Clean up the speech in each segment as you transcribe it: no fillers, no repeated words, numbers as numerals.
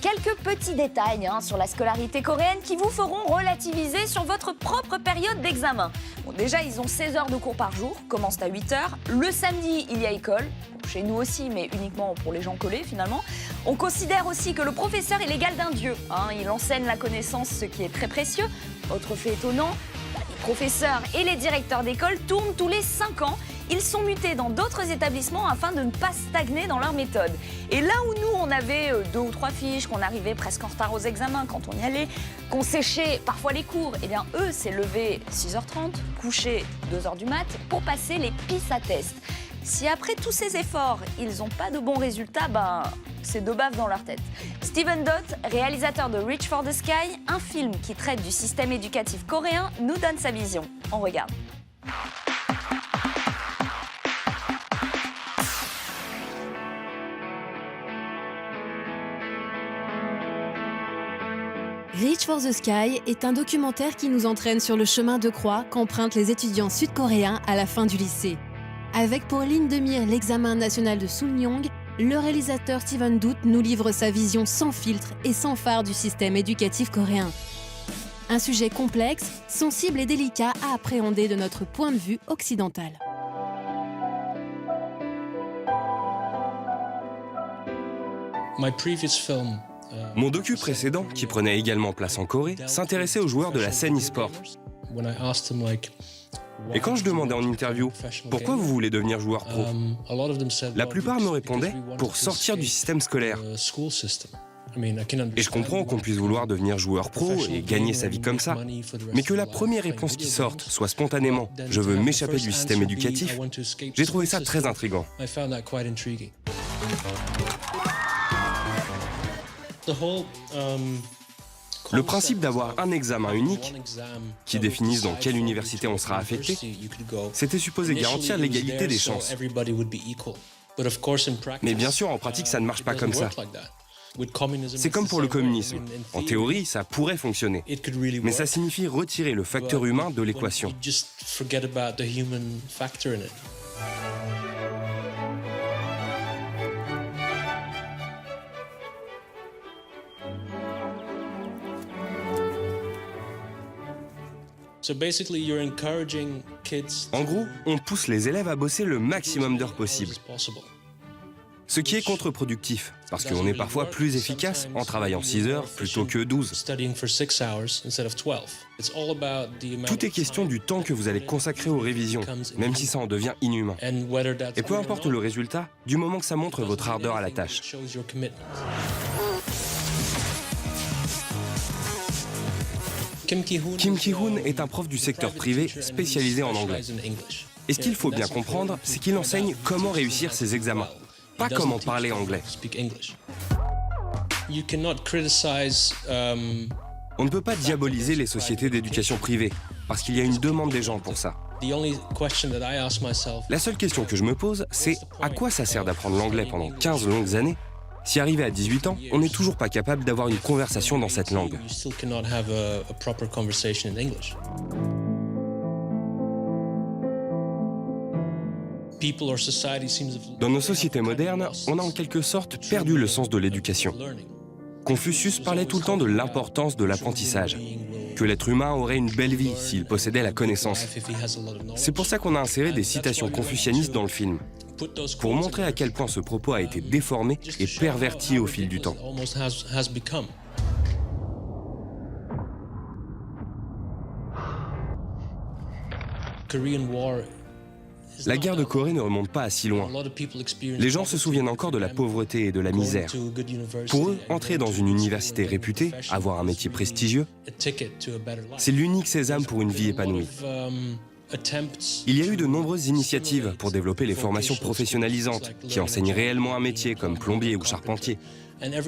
Quelques petits détails sur la scolarité coréenne qui vous feront relativiser sur votre propre période d'examen. Bon, déjà, ils ont 16 heures de cours par jour, commencent à 8 heures. Le samedi, il y a école. Bon, chez nous aussi, mais uniquement pour les gens collés finalement. On considère aussi que le professeur est l'égal d'un dieu. Il enseigne la connaissance, ce qui est très précieux. Autre fait étonnant, les professeurs et les directeurs d'école tournent tous les 5 ans. Ils sont mutés dans d'autres établissements afin de ne pas stagner dans leur méthode. Et là où nous, on avait 2 ou 3 fiches, qu'on arrivait presque en retard aux examens quand on y allait, qu'on séchait parfois les cours, eh bien eux, c'est levé 6h30, couché 2h du mat pour passer les PISA tests. Si après tous ces efforts, ils n'ont pas de bons résultats, c'est de bave dans leur tête. Steven Dott, réalisateur de Reach for the Sky, un film qui traite du système éducatif coréen, nous donne sa vision. On regarde. Reach for the Sky est un documentaire qui nous entraîne sur le chemin de croix qu'empruntent les étudiants sud-coréens à la fin du lycée. Avec pour ligne de mire l'examen national de Sulnyong, le réalisateur Steven Dott nous livre sa vision sans filtre et sans phare du système éducatif coréen. Un sujet complexe, sensible et délicat à appréhender de notre point de vue occidental. Mon docu précédent, qui prenait également place en Corée, s'intéressait aux joueurs de la scène e-sport. Et quand je demandais en interview « Pourquoi vous voulez devenir joueur pro ?», la plupart me répondaient « Pour sortir du système scolaire ». Et je comprends qu'on puisse vouloir devenir joueur pro et gagner sa vie comme ça, mais que la première réponse qui sorte soit spontanément « Je veux m'échapper du système éducatif », j'ai trouvé ça très intriguant. Le principe d'avoir un examen unique, qui définisse dans quelle université on sera affecté, c'était supposé garantir l'égalité des chances. Mais bien sûr, en pratique, ça ne marche pas comme ça. C'est comme pour le communisme. En théorie, ça pourrait fonctionner. Mais ça signifie retirer le facteur humain de l'équation. En gros, on pousse les élèves à bosser le maximum d'heures possible. Ce qui est contre-productif, parce qu'on est parfois plus efficace en travaillant 6 heures plutôt que 12. Tout est question du temps que vous allez consacrer aux révisions, même si ça en devient inhumain. Et peu importe le résultat, du moment que ça montre votre ardeur à la tâche. Kim Ki-hoon est un prof du secteur privé spécialisé en anglais. Et ce qu'il faut bien comprendre, c'est qu'il enseigne comment réussir ses examens, pas comment parler anglais. On ne peut pas diaboliser les sociétés d'éducation privée, parce qu'il y a une demande des gens pour ça. La seule question que je me pose, c'est à quoi ça sert d'apprendre l'anglais pendant 15 longues années si arrivé à 18 ans, on n'est toujours pas capable d'avoir une conversation dans cette langue. Dans nos sociétés modernes, on a en quelque sorte perdu le sens de l'éducation. Confucius parlait tout le temps de l'importance de l'apprentissage, que l'être humain aurait une belle vie s'il possédait la connaissance. C'est pour ça qu'on a inséré des citations confucianistes dans le film, pour montrer à quel point ce propos a été déformé et perverti au fil du temps. La guerre de Corée ne remonte pas à si loin. Les gens se souviennent encore de la pauvreté et de la misère. Pour eux, entrer dans une université réputée, avoir un métier prestigieux, c'est l'unique sésame pour une vie épanouie. Il y a eu de nombreuses initiatives pour développer les formations professionnalisantes qui enseignent réellement un métier comme plombier ou charpentier.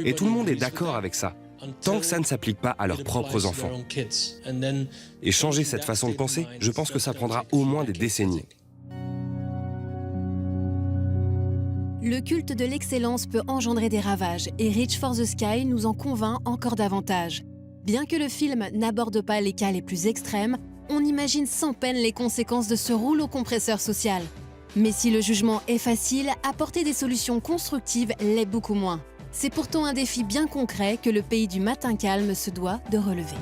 Et tout le monde est d'accord avec ça, tant que ça ne s'applique pas à leurs propres enfants. Et changer cette façon de penser, je pense que ça prendra au moins des décennies. Le culte de l'excellence peut engendrer des ravages et Reach for the Sky nous en convainc encore davantage. Bien que le film n'aborde pas les cas les plus extrêmes, on imagine sans peine les conséquences de ce rouleau compresseur social. Mais si le jugement est facile, apporter des solutions constructives l'est beaucoup moins. C'est pourtant un défi bien concret que le pays du matin calme se doit de relever.